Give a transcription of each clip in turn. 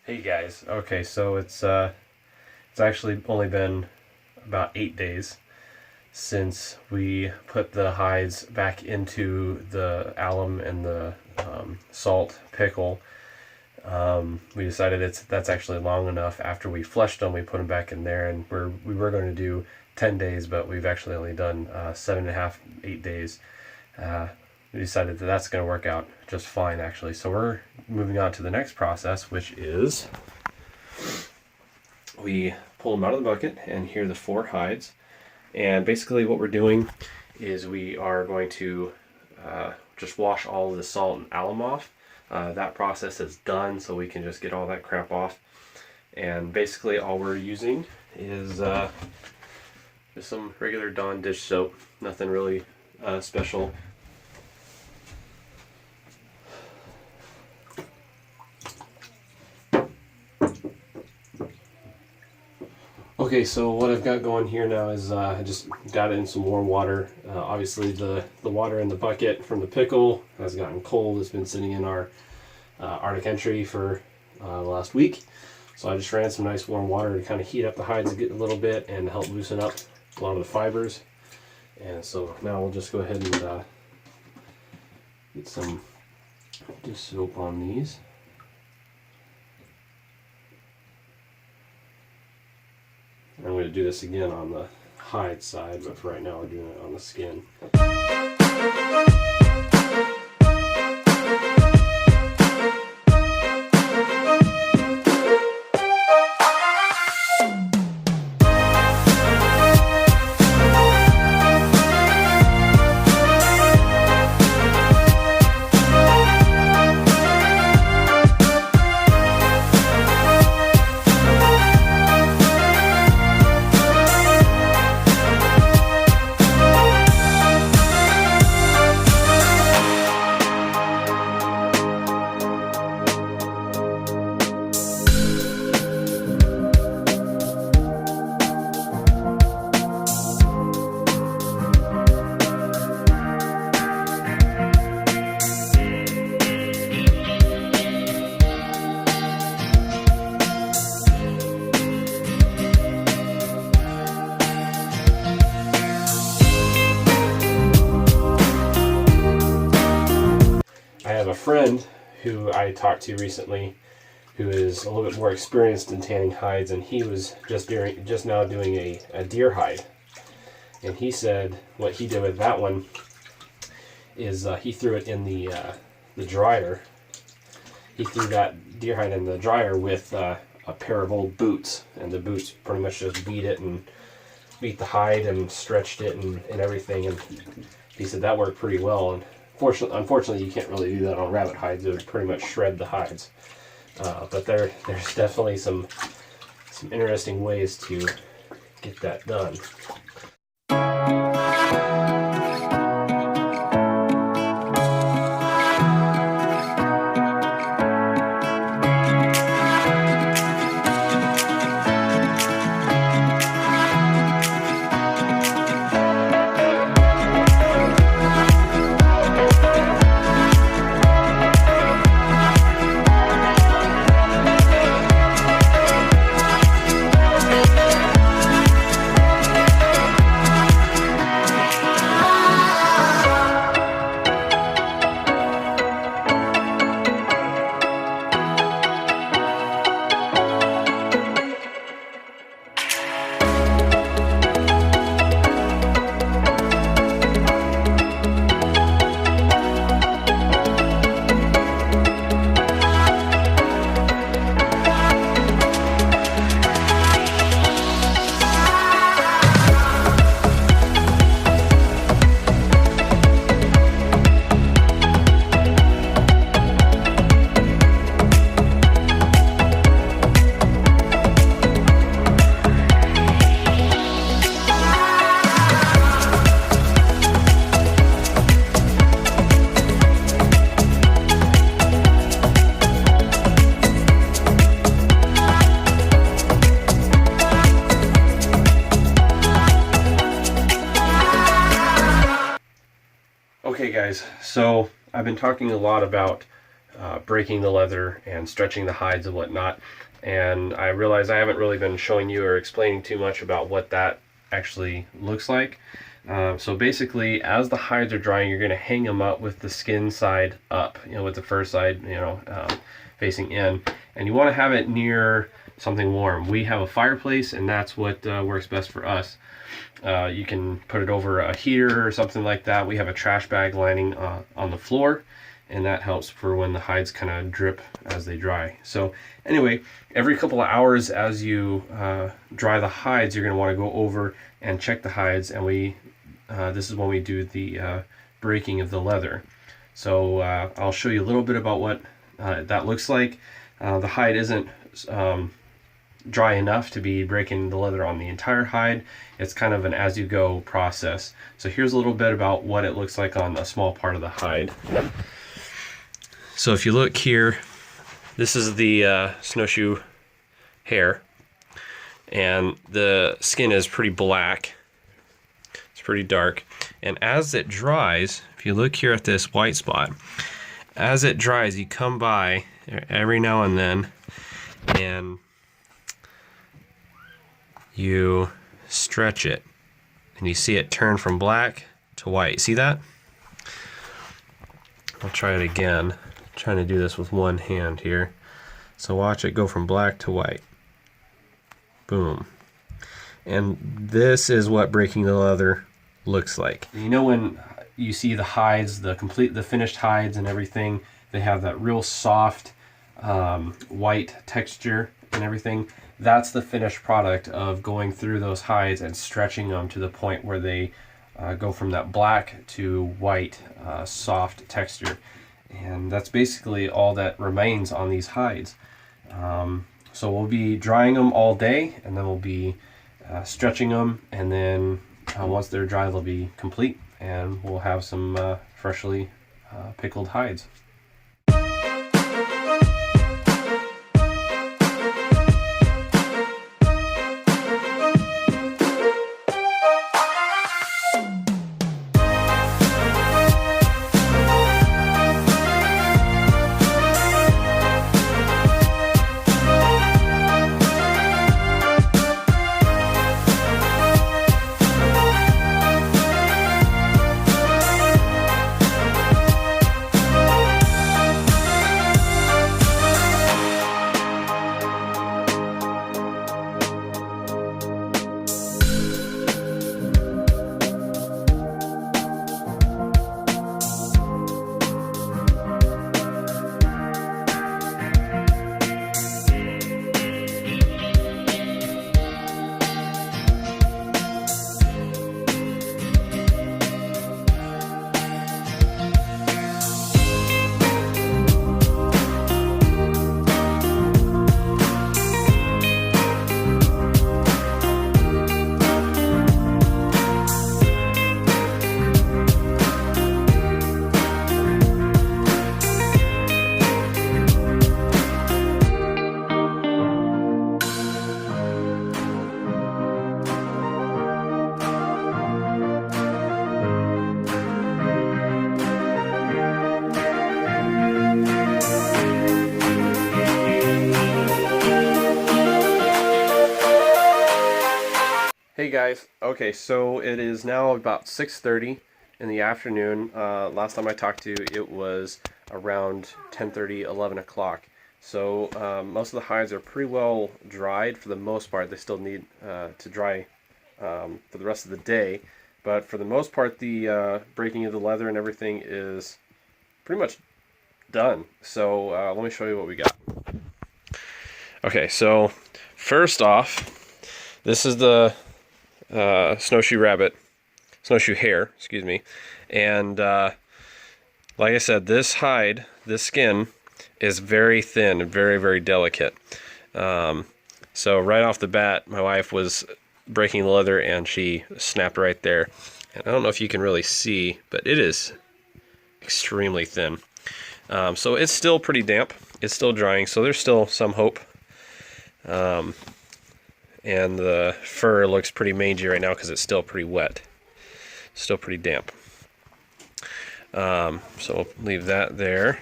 Hey guys. Okay, so it's actually only been about 8 days since we put the hides back into the alum and the salt pickle. We decided that's actually long enough. After we flushed them, we put them back in there, and we were going to do 10 days, but we've actually only done 7.5, 8 days. We decided that that's going to work out just fine, actually. So we're moving on to the next process, which is we pull them out of the bucket, and here are the 4 hides. And basically what we're doing is we are going to just wash all of the salt and alum off. That process is done, so we can just get all that crap off. And basically all we're using is just some regular Dawn dish soap. Nothing really special. Okay, so what I've got going here now is I just got it in some warm water. Obviously the water in the bucket from the pickle has gotten cold. It's been sitting in our Arctic entry for the last week. So I just ran some nice warm water to kind of heat up the hides a little bit and help loosen up a lot of the fibers. And so now we'll just go ahead and get some dish soap on these. I'm going to do this again on the hide side, but for right now we're doing it on the skin. I have a friend who I talked to recently who is a little bit more experienced in tanning hides, and he was just now doing a deer hide. And he said what he did with that one is he threw it in the dryer. He threw that deer hide in the dryer with a pair of old boots, and the boots pretty much just beat the hide and stretched it and everything. And he said that worked pretty well. And unfortunately, you can't really do that on rabbit hides. It would pretty much shred the hides. But there's definitely some interesting ways to get that done. Okay guys, so I've been talking a lot about breaking the leather and stretching the hides and whatnot. And I realize I haven't really been showing you or explaining too much about what that actually looks like. So basically, as the hides are drying, you're going to hang them up with the skin side up, with the fur side, facing in. And you want to have it near something warm. We have a fireplace, and that's what works best for us. You can put it over a heater or something like that. We have a trash bag lining on the floor, and that helps for when the hides kind of drip as they dry. So anyway, every couple of hours as you dry the hides, you're going to want to go over and check the hides, and this is when we do the breaking of the leather. So I'll show you a little bit about what that looks like. The hide isn't dry enough to be breaking the leather on the entire hide. It's kind of an as-you-go process. So here's a little bit about what it looks like on a small part of the hide. So if you look here, this is the snowshoe hair, and the skin is pretty black. It's pretty dark. And as it dries, if you look here at this white spot, as it dries, you come by every now and then and you stretch it, and you see it turn from black to white. See that? I'll try it again. I'm trying to do this with one hand here. So watch it go from black to white. Boom. And this is what breaking the leather looks like. When you see the hides, the finished hides and everything, they have that real soft white texture and everything. That's the finished product of going through those hides and stretching them to the point where they go from that black to white soft texture. And that's basically all that remains on these hides. So we'll be drying them all day, and then we'll be stretching them, and then once they're dry, they'll be complete, and we'll have some freshly pickled hides. Hey guys, okay, so it is now about 6:30 in the afternoon. Last time I talked to you, it was around 10:30, 11 o'clock. So most of the hides are pretty well dried for the most part. They still need to dry for the rest of the day. But for the most part, the breaking of the leather and everything is pretty much done. So let me show you what we got. Okay, so first off, this is the snowshoe hair, excuse me. And like I said, this hide, this skin is very thin and very, very delicate. So right off the bat, my wife was breaking the leather and she snapped right there. And I don't know if you can really see, but it is extremely thin. So it's still pretty damp. It's still drying, so there's still some hope. And the fur looks pretty mangy right now because it's still pretty wet. Still pretty damp. So we'll leave that there.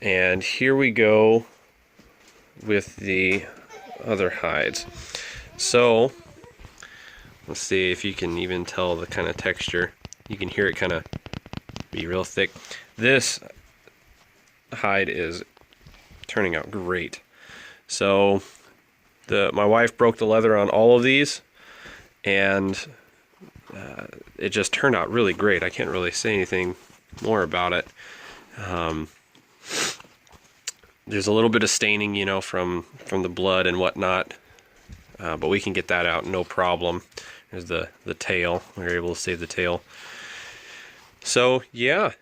And here we go with the other hides. So let's see if you can even tell the kind of texture. You can hear it kind of be real thick. This hide is turning out great. So my wife broke the leather on all of these, and it just turned out really great. I can't really say anything more about it. There's a little bit of staining, you know, from the blood and whatnot, but we can get that out no problem. There's the tail. We were able to save the tail. So yeah,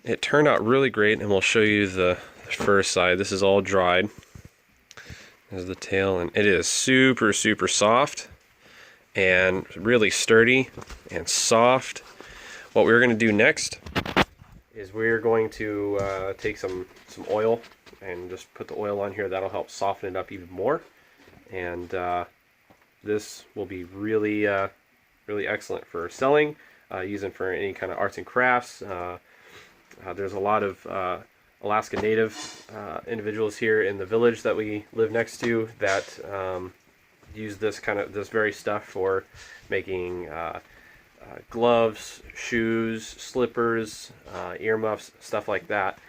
it turned out really great, and we'll show you the fur side. This is all dried. There's the tail, and it is super soft and really sturdy and soft. What we're going to do next is we're going to take some oil and just put the oil on here. That'll help soften it up even more, and this will be really really excellent for selling, using for any kind of arts and crafts. There's a lot of Alaska Native individuals here in the village that we live next to that use this very stuff for making gloves, shoes, slippers, earmuffs, stuff like that.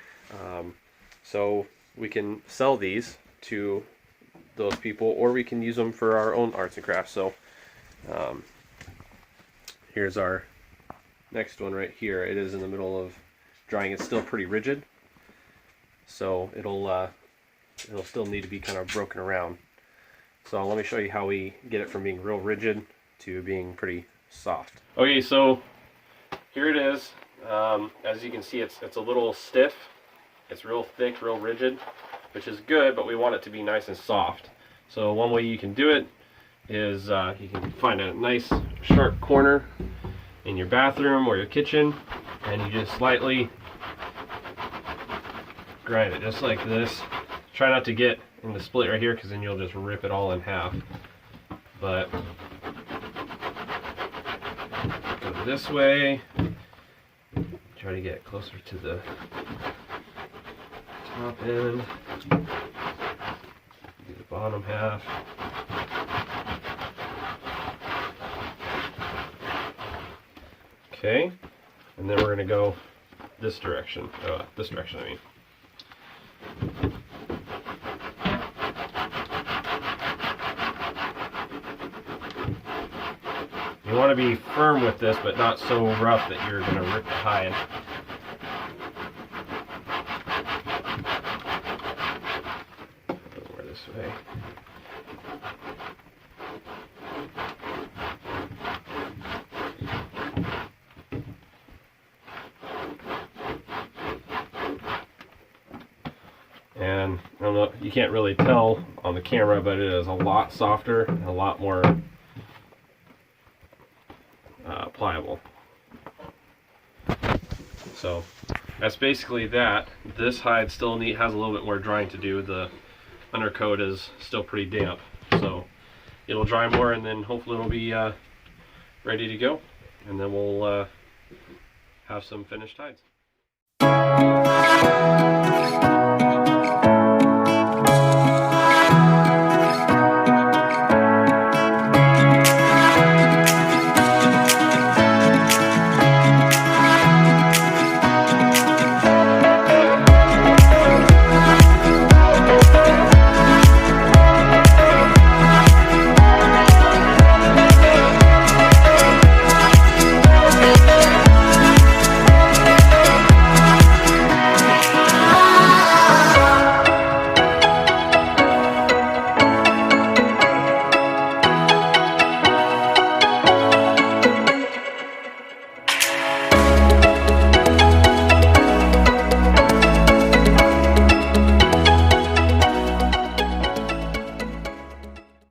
So we can sell these to those people, or we can use them for our own arts and crafts. So here's our next one right here. It is in the middle of drying. It's still pretty rigid, so it'll still need to be kind of broken around. So let me show you how we get it from being real rigid to being pretty soft. Okay, so here it is. As you can see, it's a little stiff. It's real thick, real rigid, which is good, but we want it to be nice and soft. So one way you can do it is you can find a nice sharp corner in your bathroom or your kitchen, and you just slightly grind it just like this. Try not to get in the split right here, because then you'll just rip it all in half. But go this way, try to get closer to the top end, do the bottom half. Okay, and then we're going to go this direction, I mean. You want to be firm with this, but not so rough that you're going to rip the hide. Over this way. And I don't know, you can't really tell on the camera, but it is a lot softer and a lot more pliable. So that's basically that. This hide still has a little bit more drying to do. The undercoat is still pretty damp, so it'll dry more, and then hopefully it'll be ready to go, and then we'll have some finished hides.